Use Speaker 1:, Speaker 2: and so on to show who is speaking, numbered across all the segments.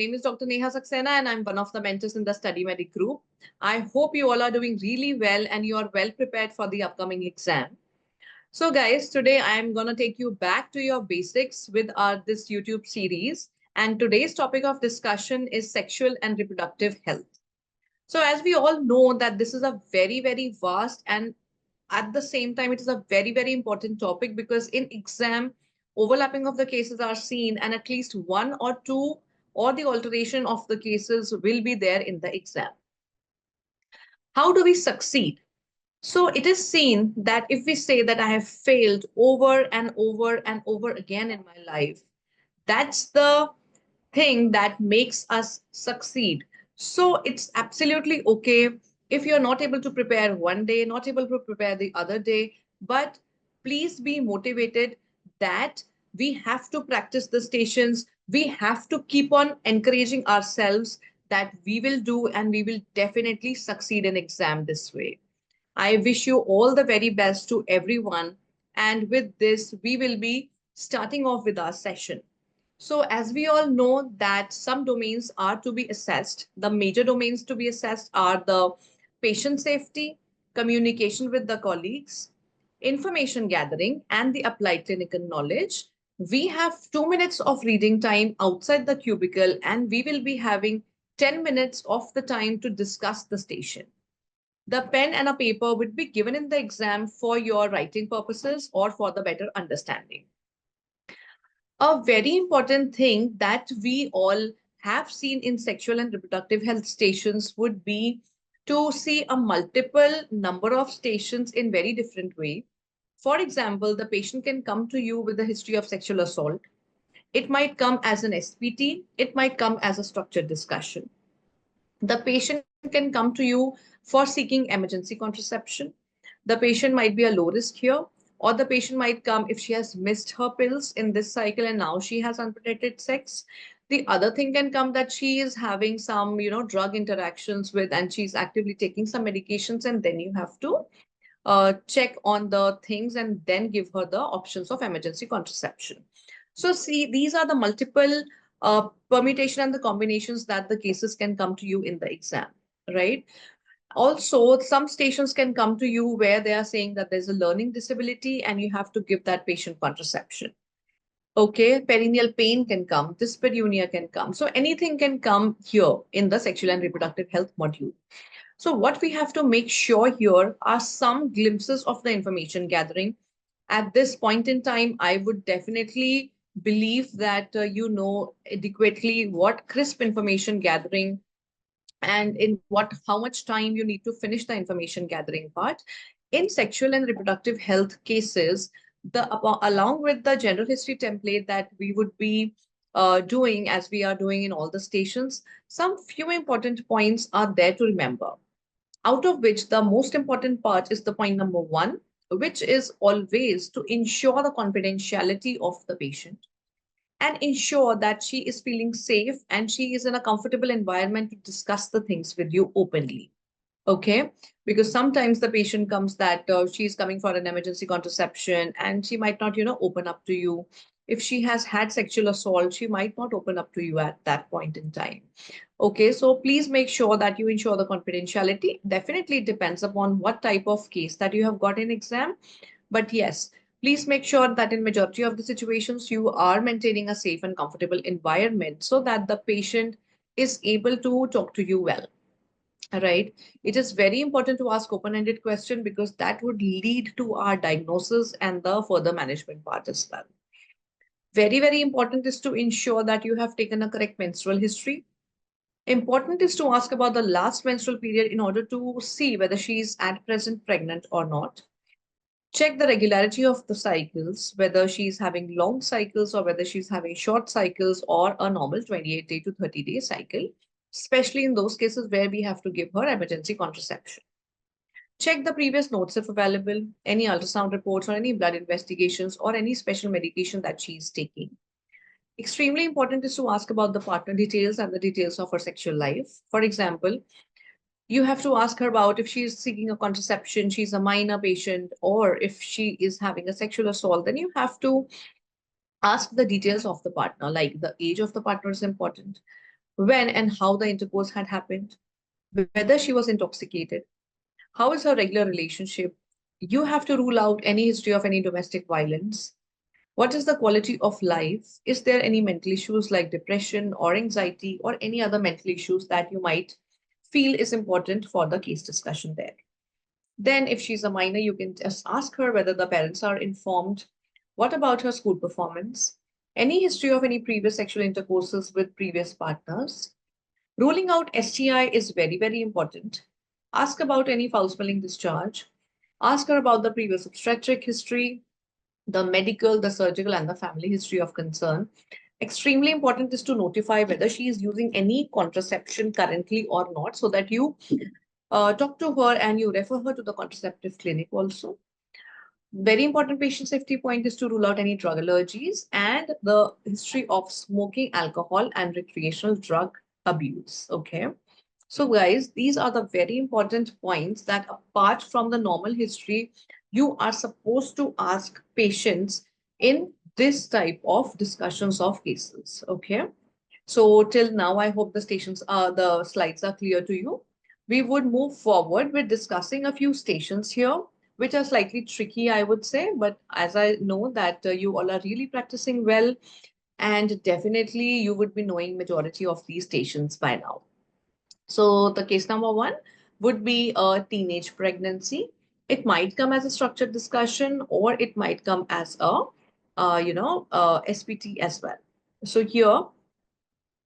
Speaker 1: name is Dr. Neha Saxena and I'm one of the mentors in the StudyMEDIC group. I hope you all are doing really well and you are well prepared for the upcoming exam. So guys, today I am going to take you back to your basics with this YouTube series. And today's topic of discussion is sexual and reproductive health. So as we all know that this is a very, very vast and at the same time, it is a very, very important topic because in exam, overlapping of the cases are seen and at least one or two or the alteration of the cases will be there in the exam. How do we succeed? So it is seen that if we say that I have failed over and over and over again in my life, that's the thing that makes us succeed. So it's absolutely okay if you're not able to prepare one day, not able to prepare the other day, but please be motivated that we have to practice the stations. We have to keep on encouraging ourselves that we will do and we will definitely succeed in exam this way. I wish you all the very best to everyone. And with this, we will be starting off with our session. So as we all know that some domains are to be assessed, the major domains to be assessed are the patient safety, communication with the colleagues, information gathering, and the applied clinical knowledge. We have 2 minutes of reading time outside the cubicle, and we will be having 10 minutes of the time to discuss the station. The pen and a paper would be given in the exam for your writing purposes or for the better understanding. A very important thing that we all have seen in sexual and reproductive health stations would be to see a multiple number of stations in very different way. For example, the patient can come to you with a history of sexual assault. It might come as an SPT. It might come as a structured discussion. The patient can come to you for seeking emergency contraception. The patient might be a low risk here, or the patient might come if she has missed her pills in this cycle and now she has unprotected sex. The other thing can come that she is having some, drug interactions with, and she's actively taking some medications, and then you have to check on the things and then give her the options of emergency contraception. So see, these are the multiple permutation and the combinations that the cases can come to you in the exam, right? Also, some stations can come to you where they are saying that there's a learning disability and you have to give that patient contraception. Okay, perineal pain can come, dyspareunia can come. So anything can come here in the sexual and reproductive health module. So what we have to make sure here are some glimpses of the information gathering. At this point in time, I would definitely believe that you know adequately what crisp information gathering and how much time you need to finish the information gathering part. In sexual and reproductive health cases, along with the general history template that we would be doing as we are doing in all the stations, some few important points are there to remember. Out of which the most important part is the point number 1, which is always to ensure the confidentiality of the patient and ensure that she is feeling safe and she is in a comfortable environment to discuss the things with you openly. Okay, because sometimes the patient comes that she's coming for an emergency contraception and she might not, open up to you. If she has had sexual assault, she might not open up to you at that point in time. Okay, so please make sure that you ensure the confidentiality. Definitely it depends upon what type of case that you have got in exam. But yes, please make sure that in majority of the situations, you are maintaining a safe and comfortable environment so that the patient is able to talk to you well. Right. It is very important to ask open-ended question because that would lead to our diagnosis and the further management part as well. Very, very important is to ensure that you have taken a correct menstrual history. Important is to ask about the last menstrual period in order to see whether she is at present pregnant or not. Check the regularity of the cycles, whether she's having long cycles or whether she's having short cycles or a normal 28-day to 30-day cycle, especially in those cases where we have to give her emergency contraception. Check the previous notes if available, any ultrasound reports or any blood investigations or any special medication that she is taking. Extremely important is to ask about the partner details and the details of her sexual life. For example, you have to ask her about if she is seeking a contraception, she's a minor patient, or if she is having a sexual assault, then you have to ask the details of the partner, like the age of the partner is important. when and how the intercourse had happened, whether she was intoxicated, how is her regular relationship. You have to rule out any history of any domestic violence. What is the quality of life? Is there any mental issues like depression or anxiety or any other mental issues that you might feel is important for the case discussion there? Then, if she's a minor, you can just ask her whether the parents are informed. What about her school performance? Any history of any previous sexual intercourses with previous partners? Ruling out STI is very, very important. Ask about any foul smelling discharge. Ask her about the previous obstetric history, the medical, the surgical, and the family history of concern. Extremely important is to notify whether she is using any contraception currently or not, so that you talk to her and you refer her to the contraceptive clinic also. Very important patient safety point is to rule out any drug allergies and the history of smoking, alcohol, and recreational drug abuse. Okay. So, guys, these are the very important points that, apart from the normal history, you are supposed to ask patients in this type of discussions of cases. Okay. So till now, I hope the slides are clear to you. We would move forward with discussing a few stations here, which are slightly tricky, I would say. But as I know that you all are really practicing well, and definitely you would be knowing majority of these stations by now. So the case number one would be a teenage pregnancy. It might come as a structured discussion, or it might come as a, SPT as well. So here,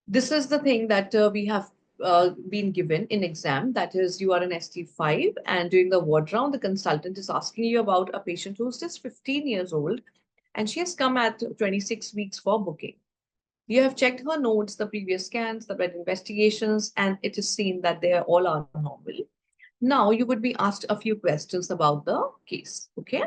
Speaker 1: this is the thing that we have been given in exam. That is, you are an ST5, and during the word round, the consultant is asking you about a patient who's just 15 years old, and she has come at 26 weeks for booking. You have checked her notes, the previous scans, the blood investigations, and it is seen that they all are normal. Now you would be asked a few questions about the case. Okay.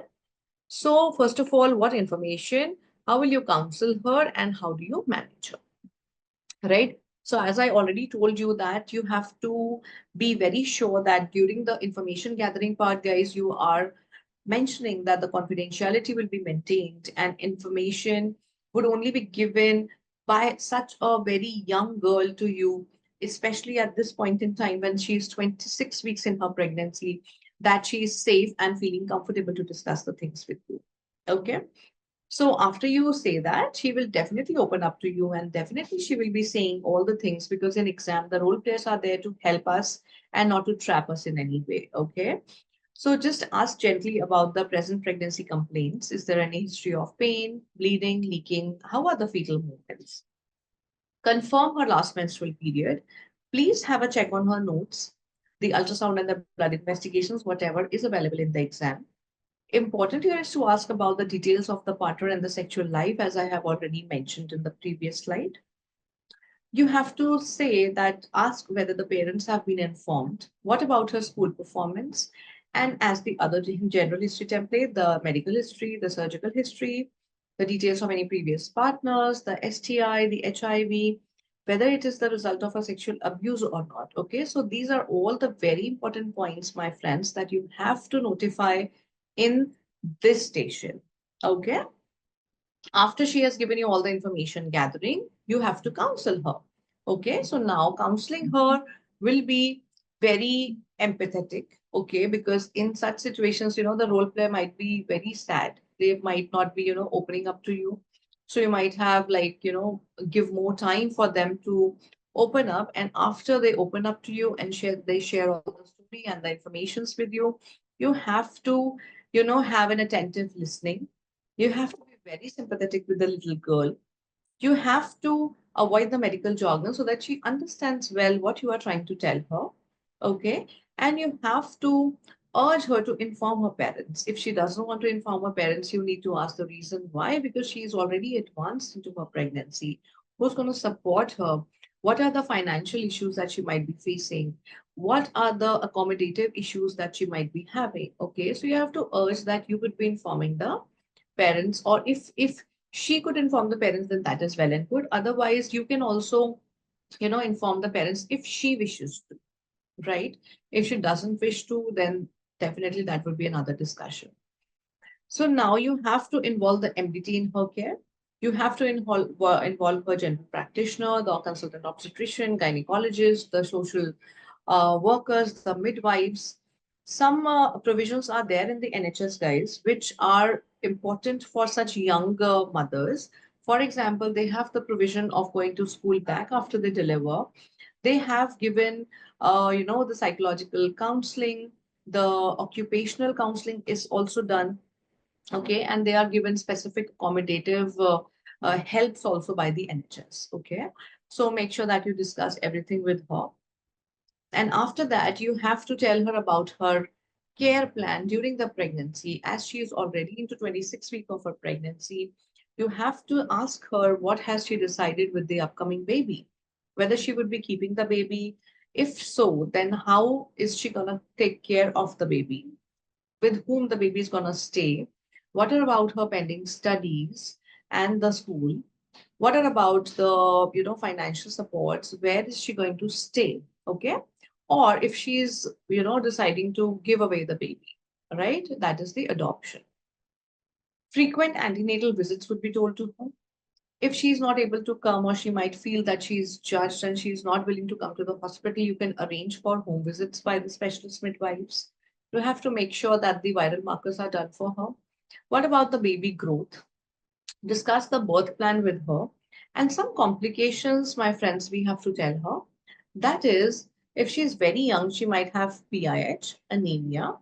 Speaker 1: So, first of all, what information? How will you counsel her, and how do you manage her? Right? So as I already told you that you have to be very sure that during the information gathering part, guys, you are mentioning that the confidentiality will be maintained and information would only be given by such a very young girl to you, especially at this point in time when she is 26 weeks in her pregnancy, that she is safe and feeling comfortable to discuss the things with you. Okay. So after you say that, she will definitely open up to you, and definitely she will be saying all the things, because in exam, the role players are there to help us and not to trap us in any way. Okay. So just ask gently about the present pregnancy complaints. Is there any history of pain, bleeding, leaking? How are the fetal movements? Confirm her last menstrual period. Please have a check on her notes, the ultrasound and the blood investigations, whatever is available in the exam. Important here is to ask about the details of the partner and the sexual life, as I have already mentioned in the previous slide. You have to say that, ask whether the parents have been informed. What about her school performance? And as the other general history template, the medical history, the surgical history, the details of any previous partners, the STI, the HIV, whether it is the result of a sexual abuse or not. Okay, so these are all the very important points, my friends, that you have to notify in this station. Okay. After she has given you all the information gathering, you have to counsel her. Okay. So now counseling her will be very empathetic. Okay. Because in such situations, the role player might be very sad. They might not be, opening up to you. So you might have like, give more time for them to open up. And after they open up to you and they share all the story and the informations with you, you have to, have an attentive listening. You have to be very sympathetic with the little girl. You have to avoid the medical jargon so that she understands well what you are trying to tell her. Okay. And you have to urge her to inform her parents. If she doesn't want to inform her parents, you need to ask the reason why, because she is already advanced into her pregnancy. Who's going to support her? What are the financial issues that she might be facing? What are the accommodative issues that she might be having? Okay, so you have to urge that you would be informing the parents, or if she could inform the parents, then that is well and good. Otherwise, you can also, inform the parents if she wishes to, right? If she doesn't wish to, then definitely that would be another discussion. So now you have to involve the MDT in her care. You have to involve her general practitioner, the consultant obstetrician, gynecologist, the social workers, the midwives. Some provisions are there in the NHS, guys, which are important for such younger mothers. For example, they have the provision of going to school back after they deliver. They have given, the psychological counseling, the occupational counseling is also done. Okay, and they are given specific accommodative helps also by the NHS. Okay, so make sure that you discuss everything with her. And after that, you have to tell her about her care plan during the pregnancy. As she is already into 26 week of her pregnancy, you have to ask her what has she decided with the upcoming baby, whether she would be keeping the baby. If so, then how is she gonna take care of the baby? With whom the baby is gonna stay? What are about her pending studies and the school? What are about the financial supports? Where is she going to stay? Okay, or if she's deciding to give away the baby, right? That is the adoption. Frequent antenatal visits would be told to her. If she's not able to come, or she might feel that she's judged and she's not willing to come to the hospital, you can arrange for home visits by the specialist midwives. You have to make sure that the viral markers are done for her. What about the baby growth? Discuss the birth plan with her. And some complications, my friends, we have to tell her. That is, if she's very young, she might have PIH, anemia,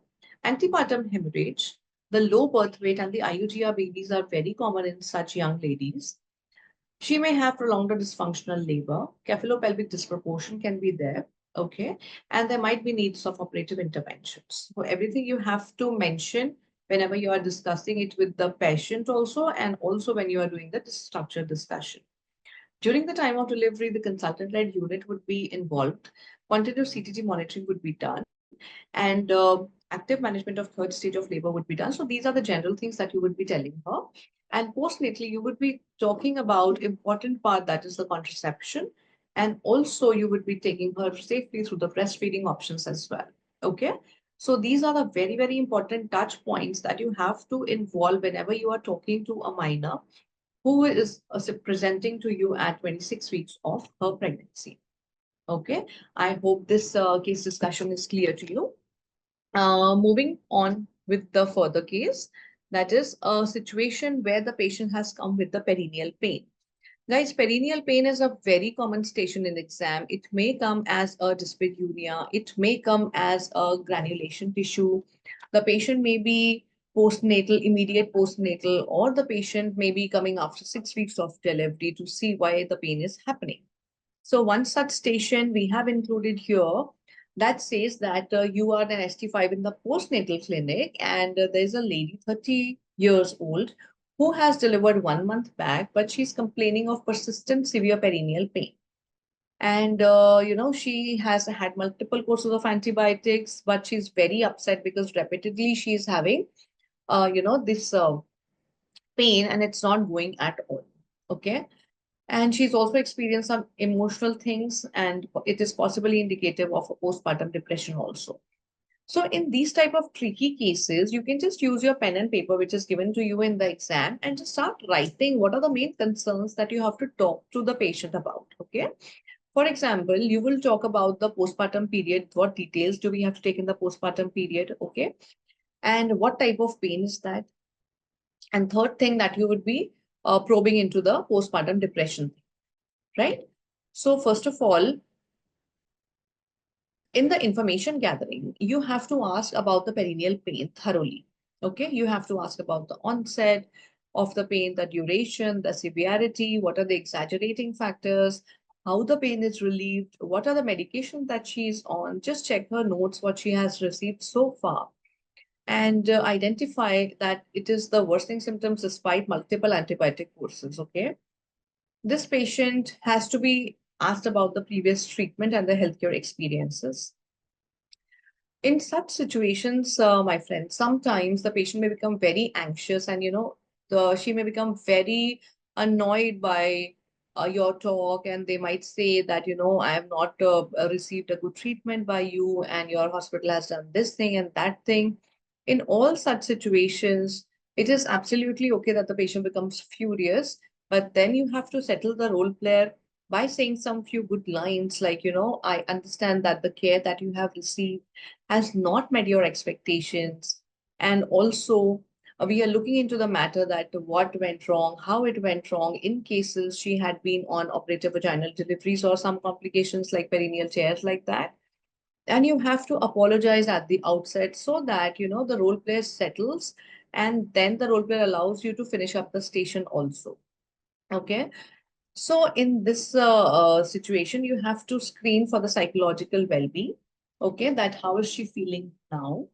Speaker 1: antepartum hemorrhage. The low birth weight and the IUGR babies are very common in such young ladies. She may have prolonged or dysfunctional labor. Cephalopelvic disproportion can be there. Okay. And there might be needs of operative interventions. So everything you have to mention whenever you are discussing it with the patient also, and also when you are doing the structured discussion. During the time of delivery, the consultant-led unit would be involved. Continuous CTG monitoring would be done, and active management of third stage of labor would be done. So these are the general things that you would be telling her. And postnatally, you would be talking about important part, that is the contraception, and also you would be taking her safely through the breastfeeding options as well. Okay. So these are the very, very important touch points that you have to involve whenever you are talking to a minor who is presenting to you at 26 weeks of her pregnancy. Okay, I hope this case discussion is clear to you. Moving on with the further case, that is a situation where the patient has come with the perineal pain. Guys, perineal pain is a very common station in exam. It may come as a dyspareunia. It may come as a granulation tissue. The patient may be postnatal, immediate postnatal, or the patient may be coming after 6 weeks of delivery to see why the pain is happening. So one such station we have included here that says that you are an ST5 in the postnatal clinic, and there's a lady 30 years old who has delivered 1 month back, but she's complaining of persistent severe perineal pain. And, she has had multiple courses of antibiotics, but she's very upset because repeatedly she's having, this pain and it's not going at all. Okay. And she's also experienced some emotional things, and it is possibly indicative of a postpartum depression also. So in these type of tricky cases, you can just use your pen and paper, which is given to you in the exam, and just start writing what are the main concerns that you have to talk to the patient about. Okay. For example, you will talk about the postpartum period. What details do we have to take in the postpartum period? Okay. And what type of pain is that? And third thing that you would be probing into the postpartum depression, right? So first of all, in the information gathering, you have to ask about the perineal pain thoroughly. Okay, you have to ask about the onset of the pain, the duration, the severity, what are the exaggerating factors, how the pain is relieved, what are the medications that she's on. Just check her notes, what she has received so far, and identify that it is the worsening symptoms despite multiple antibiotic courses. Okay, this patient has to be asked about the previous treatment and the healthcare experiences. In such situations, my friend, sometimes the patient may become very anxious, and she may become very annoyed by your talk, and they might say that I have not received a good treatment by you, and your hospital has done this thing and that thing. In all such situations, it is absolutely okay that the patient becomes furious, But then you have to settle the role player by saying some few good lines like, I understand that the care that you have received has not met your expectations. And also, we are looking into the matter that what went wrong, how it went wrong in cases she had been on operative vaginal deliveries or some complications like perineal tears like that. And you have to apologize at the outset so that, the role player settles, and then the role player allows you to finish up the station also. Okay. So in this situation, you have to screen for the psychological well-being. Okay, that how is she feeling now?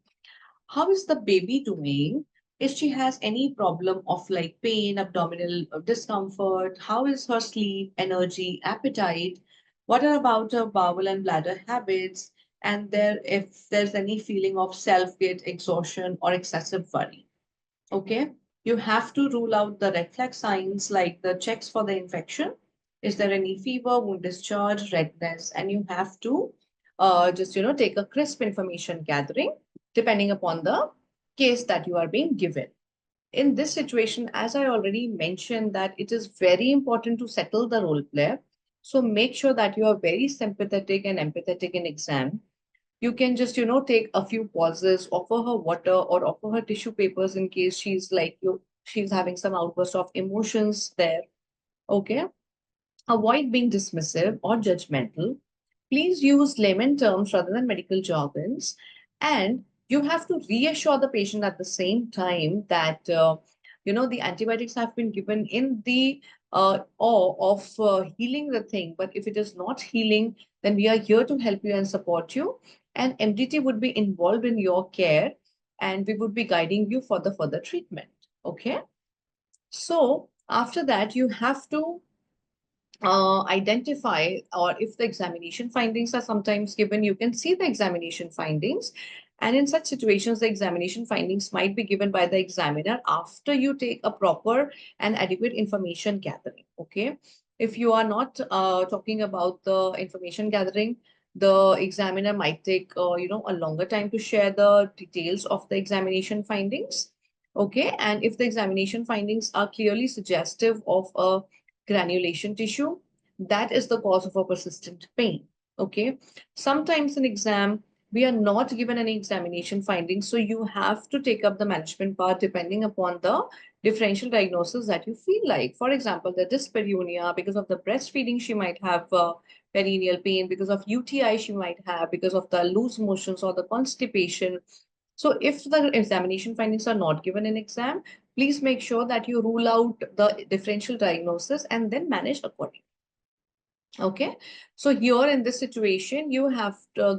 Speaker 1: How is the baby doing? If she has any problem of like pain, abdominal discomfort, how is her sleep, energy, appetite? What are about her bowel and bladder habits? And if there's any feeling of self-guilt, exhaustion, or excessive worry. Okay, you have to rule out the red flag signs like the checks for the infection. Is there any fever, wound discharge, redness? And you have to just, take a crisp information gathering depending upon the case that you are being given. In this situation, as I already mentioned, that it is very important to settle the role player. So make sure that you are very sympathetic and empathetic in exam. You can just, take a few pauses, offer her water or offer her tissue papers in case she's like she's having some outburst of emotions there. Okay. Avoid being dismissive or judgmental. Please use layman terms rather than medical jargons. And you have to reassure the patient at the same time that, the antibiotics have been given in the awe of healing the thing. But if it is not healing, then we are here to help you and support you. And MDT would be involved in your care, and we would be guiding you for the further treatment. Okay. So after that, you have to identify, or if the examination findings are sometimes given, you can see the examination findings. And in such situations, the examination findings might be given by the examiner after you take a proper and adequate information gathering. Okay. If you are not talking about the information gathering, the examiner might take, a longer time to share the details of the examination findings. Okay. And if the examination findings are clearly suggestive of a granulation tissue, that is the cause of a persistent pain. Okay. Sometimes in exam, we are not given any examination findings. So you have to take up the management part depending upon the differential diagnosis that you feel like. For example, the dyspareunia, because of the breastfeeding, she might have perineal pain. Because of UTI, she might have, because of the loose motions or the constipation. So if the examination findings are not given in exam, please make sure that you rule out the differential diagnosis and then manage accordingly. Okay, so here in this situation, you have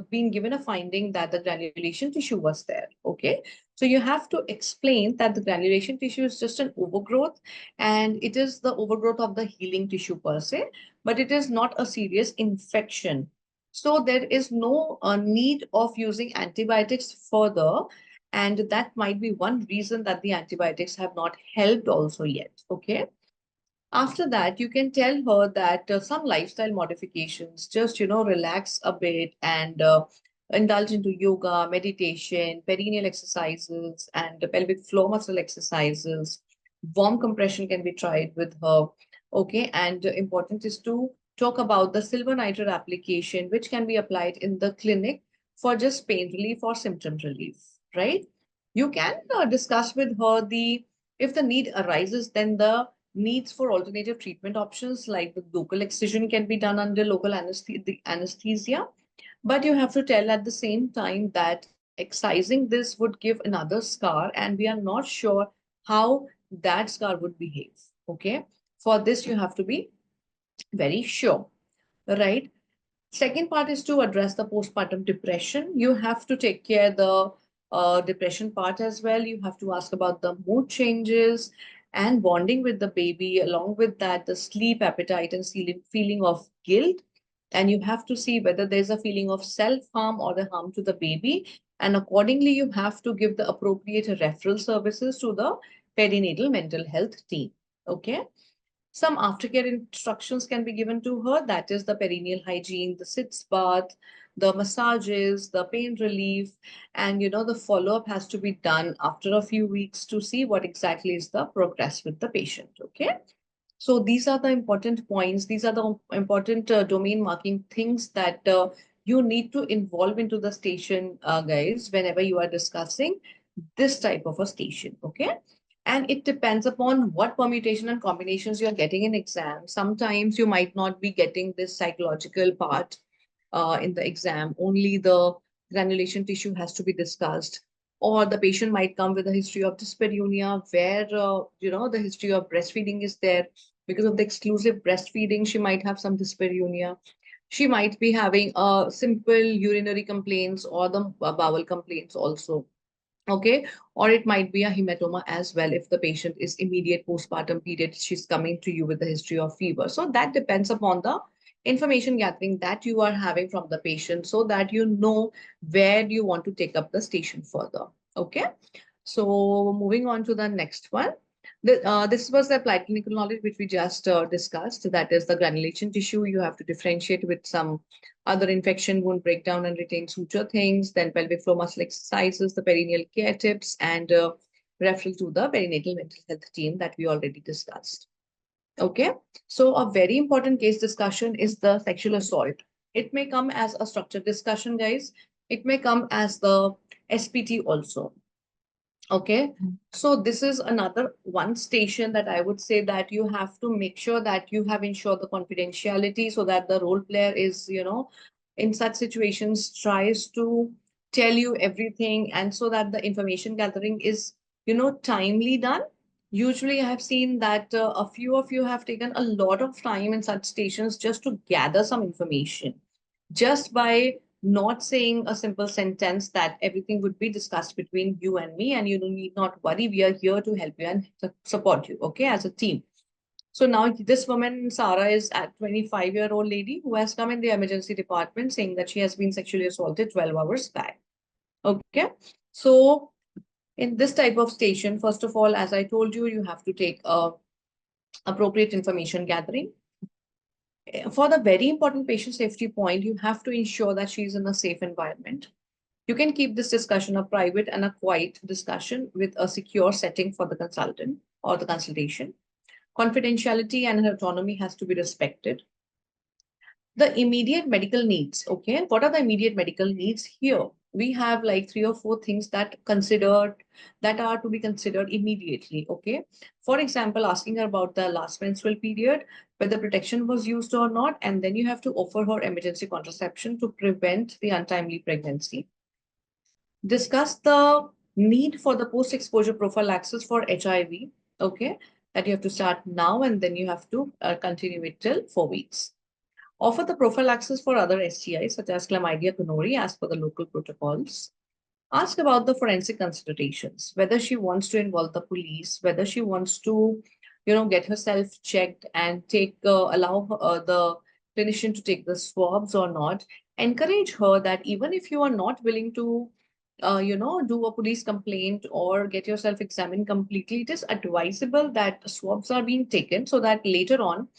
Speaker 1: been given a finding that the granulation tissue was there. Okay, so you have to explain that the granulation tissue is just an overgrowth, and it is the overgrowth of the healing tissue per se, but it is not a serious infection. So there is no need of using antibiotics further, and that might be one reason that the antibiotics have not helped also yet. Okay. After that, you can tell her that some lifestyle modifications, just, relax a bit and indulge into yoga, meditation, perineal exercises, and the pelvic floor muscle exercises. Warm compression can be tried with her. Okay. And important is to talk about the silver nitrate application, which can be applied in the clinic for just pain relief or symptom relief, right? You can discuss with her if the need arises, then the needs for alternative treatment options like the local excision can be done under local anesthesia. But you have to tell at the same time that excising this would give another scar, and we are not sure how that scar would behave. Okay. For this, you have to be very sure, right? Second part is to address the postpartum depression. You have to take care the depression part as well. You have to ask about the mood changes and bonding with the baby. Along with that, the sleep, appetite, and feeling of guilt. And you have to see whether there's a feeling of self-harm or the harm to the baby. And accordingly, you have to give the appropriate referral services to the perinatal mental health team. Okay. Some aftercare instructions can be given to her, that is the perineal hygiene, the sitz bath, the massages, the pain relief, and the follow-up has to be done after a few weeks to see what exactly is the progress with the patient. Okay. So these are the important points. These are the important domain marking things that you need to involve into the station, guys, whenever you are discussing this type of a station. Okay. And it depends upon what permutation and combinations you're getting in exam. Sometimes you might not be getting this psychological part in the exam. Only the granulation tissue has to be discussed. Or the patient might come with a history of dyspareunia where, the history of breastfeeding is there. Because of the exclusive breastfeeding, she might have some dyspareunia. She might be having simple urinary complaints or the bowel complaints also. Okay, or it might be a hematoma as well if the patient is immediate postpartum period, she's coming to you with a history of fever. So that depends upon the information gathering that you are having from the patient so that you know where you want to take up the station further. Okay, so moving on to the next one. This was the applied clinical knowledge which we just discussed. That is the granulation tissue. You have to differentiate with some other infection, wound breakdown and retain suture things, then pelvic floor muscle exercises, the perineal care tips, and referral to the perinatal mental health team that we already discussed. Okay, so a very important case discussion is the sexual assault. It may come as a structured discussion, guys. It may come as the SPT also. Okay, so this is another one station that I would say that you have to make sure that you have ensured the confidentiality so that the role player is, in such situations tries to tell you everything and so that the information gathering is, timely done. Usually I have seen that a few of you have taken a lot of time in such stations just to gather some information just by not saying a simple sentence that everything would be discussed between you and me and you need not worry, we are here to help you and support you, okay, as a team. So now this woman Sarah is a 25-year-old lady who has come in the emergency department saying that she has been sexually assaulted 12 hours back. Okay, so in this type of station, first of all, as I told you, you have to take appropriate information gathering. For the very important patient safety point, you have to ensure that she's in a safe environment. You can keep this discussion a private and a quiet discussion with a secure setting for the consultant or the consultation. Confidentiality and her autonomy has to be respected. The immediate medical needs, okay? What are the immediate medical needs here? We have like 3 or 4 things that are to be considered immediately, okay? For example, asking her about the last menstrual period, whether protection was used or not, and then you have to offer her emergency contraception to prevent the untimely pregnancy. Discuss the need for the post-exposure prophylaxis for HIV, okay? That you have to start now and then you have to continue it till 4 weeks. Offer the prophylaxis for other STIs such as chlamydia, gonorrhea as per the local protocols. Ask about the forensic considerations, whether she wants to involve the police, whether she wants to, get herself checked and allow the clinician to take the swabs or not. Encourage her that even if you are not willing to, do a police complaint or get yourself examined completely, it is advisable that swabs are being taken so that later on,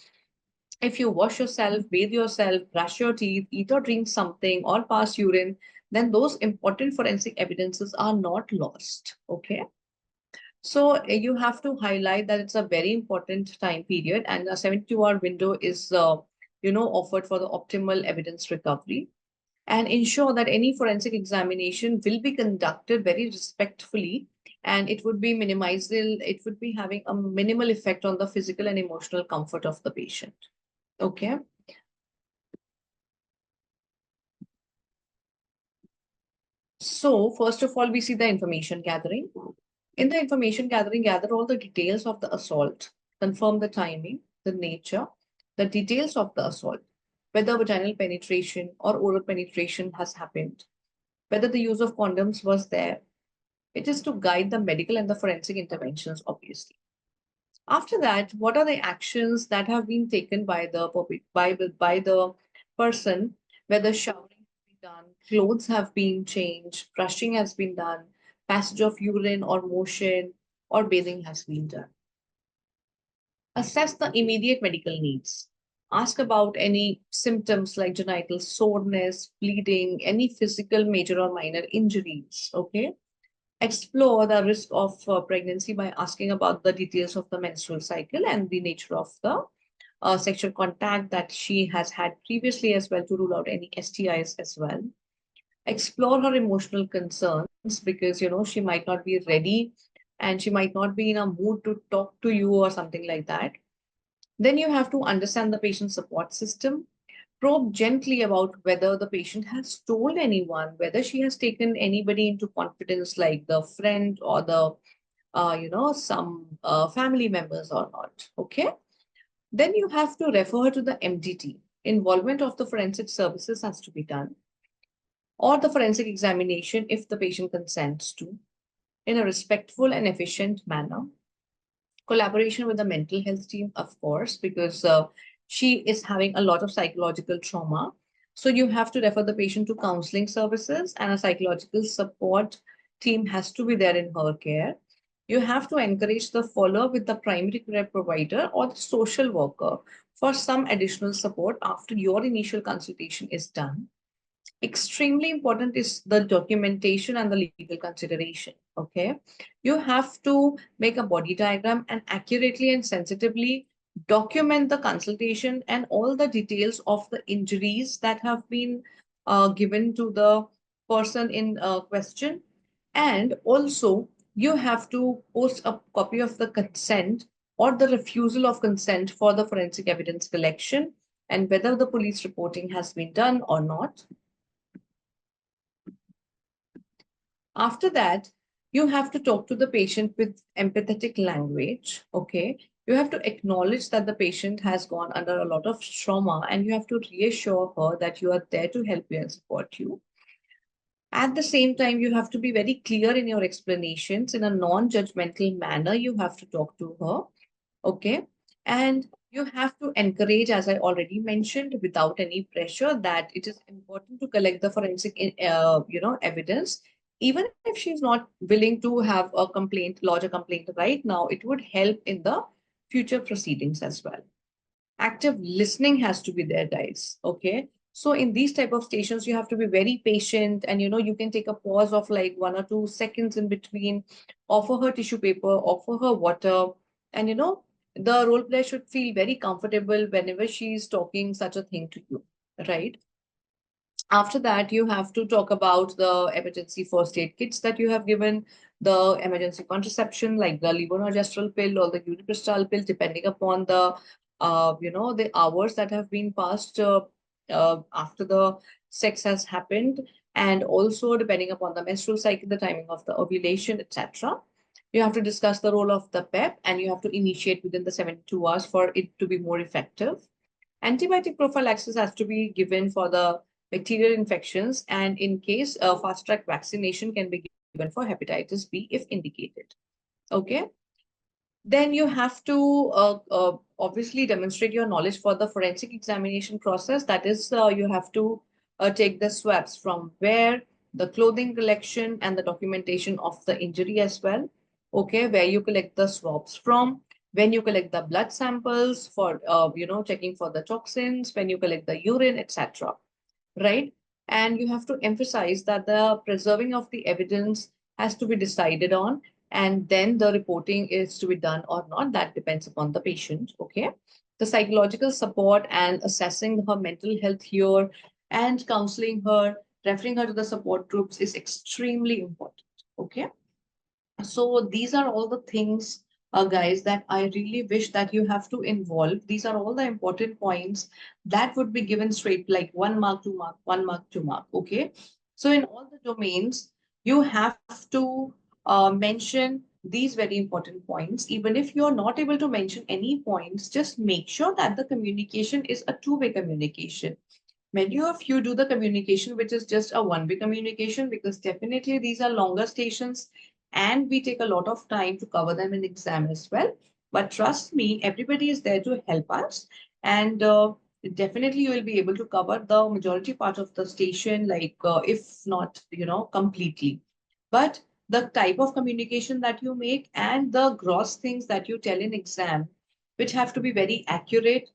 Speaker 1: if you wash yourself, bathe yourself, brush your teeth, eat or drink something, or pass urine, then those important forensic evidences are not lost. Okay. So you have to highlight that it's a very important time period and a 72-hour window is, offered for the optimal evidence recovery and ensure that any forensic examination will be conducted very respectfully and it would be having a minimal effect on the physical and emotional comfort of the patient. Okay. So first of all, we see the information gathering. In the information gathering, gather all the details of the assault, confirm the timing, the nature, the details of the assault, whether vaginal penetration or oral penetration has happened, whether the use of condoms was there. It is to guide the medical and the forensic interventions, obviously. After that, what are the actions that have been taken by the person, whether showering has been done, clothes have been changed, brushing has been done, passage of urine or motion, or bathing has been done. Assess the immediate medical needs. Ask about any symptoms like genital soreness, bleeding, any physical major or minor injuries, okay? explore the risk of pregnancy by asking about the details of the menstrual cycle and the nature of the sexual contact that she has had previously as well, to rule out any STIs as well. Explore her emotional concerns, because she might not be ready and she might not be in a mood to talk to you or something like that. Then you have to understand the patient support system. Probe gently about whether the patient has told anyone, whether she has taken anybody into confidence, like the friend or the some family members or not. Okay. Then you have to refer her to the MDT. Involvement of the forensic services has to be done, or the forensic examination if the patient consents to, in a respectful and efficient manner. Collaboration with the mental health team, of course, because she is having a lot of psychological trauma. So you have to refer the patient to counseling services, and a psychological support team has to be there in her care. You have to encourage the follow with the primary care provider or the social worker for some additional support after your initial consultation is done. Extremely important is the documentation and the legal consideration. Okay. You have to make a body diagram and accurately and sensitively document the consultation and all the details of the injuries that have been given to the person in question. And also, you have to post a copy of the consent or the refusal of consent for the forensic evidence collection, and whether the police reporting has been done or not. After that, you have to talk to the patient with empathetic language. Okay. You have to acknowledge that the patient has gone under a lot of trauma, and you have to reassure her that you are there to help you and support you. At the same time, you have to be very clear in your explanations in a non-judgmental manner. You have to talk to her. Okay. And you have to encourage, as I already mentioned, without any pressure, that it is important to collect the forensic, evidence. Even if she's not willing to have a complaint, lodge a complaint right now, it would help in the future proceedings as well. Active listening has to be there, guys. Okay. So in these type of stations, you have to be very patient, and you can take a pause of like 1 or 2 seconds in between, offer her tissue paper, offer her water, and the role player should feel very comfortable whenever she's talking such a thing to you, right? After that, you have to talk about the emergency first aid kits that you have given, the emergency contraception like the levonorgestrel pill or the uniprestol pill, depending upon the hours that have been passed after the sex has happened, and also depending upon the menstrual cycle, the timing of the ovulation, etc. You have to discuss the role of the PEP, and you have to initiate within the 72 hours for it to be more effective. Antibiotic prophylaxis has to be given for the bacterial infections, and in case fast track vaccination can be given for hepatitis B if indicated. Okay. Then you have to obviously demonstrate your knowledge for the forensic examination process. That is, you have to take the swabs from where, the clothing collection, and the documentation of the injury as well. Okay, where you collect the swabs from, when you collect the blood samples for, checking for the toxins, when you collect the urine, etc. Right? And you have to emphasize that the preserving of the evidence has to be decided on, and then the reporting is to be done or not. That depends upon the patient. Okay. The psychological support and assessing her mental health here, and counseling her, referring her to the support groups is extremely important. Okay. So these are all the things, guys, that I really wish that you have to involve. These are all the important points that would be given straight, like 1 mark, 2 mark, 1 mark, 2 mark. Okay. So in all the domains, you have to mention these very important points. Even if you're not able to mention any points, just make sure that the communication is a two-way communication. Many of you do the communication, which is just a one-way communication, because definitely these are longer stations and we take a lot of time to cover them in exam as well. But trust me, everybody is there to help us. And definitely you will be able to cover the majority part of the station, like if not, completely. But the type of communication that you make and the gross things that you tell in exam, which have to be very accurate,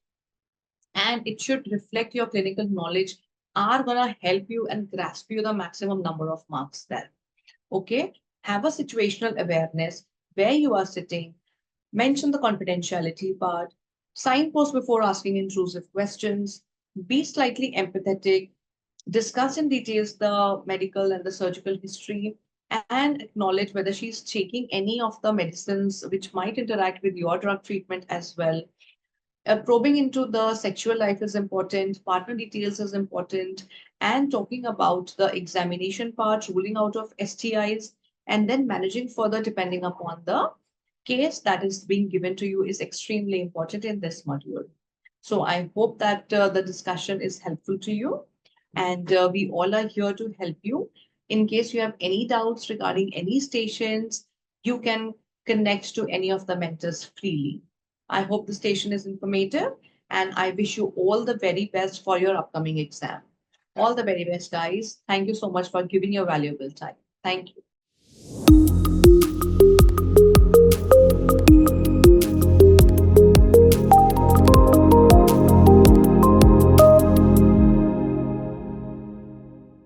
Speaker 1: and it should reflect your clinical knowledge, are going to help you and grasp you the maximum number of marks there. Okay. have a situational awareness where you are sitting, mention the confidentiality part, signpost before asking intrusive questions, be slightly empathetic, discuss in details the medical and the surgical history, and acknowledge whether she's taking any of the medicines which might interact with your drug treatment as well. Probing into the sexual life is important, partner details is important, and talking about the examination part, ruling out of STIs, and then managing further depending upon the case that is being given to you is extremely important in this module. So I hope that the discussion is helpful to you, and we all are here to help you. In case you have any doubts regarding any stations, you can connect to any of the mentors freely. I hope the station is informative, and I wish you all the very best for your upcoming exam. All the very best, guys. Thank you so much for giving your valuable time. Thank you.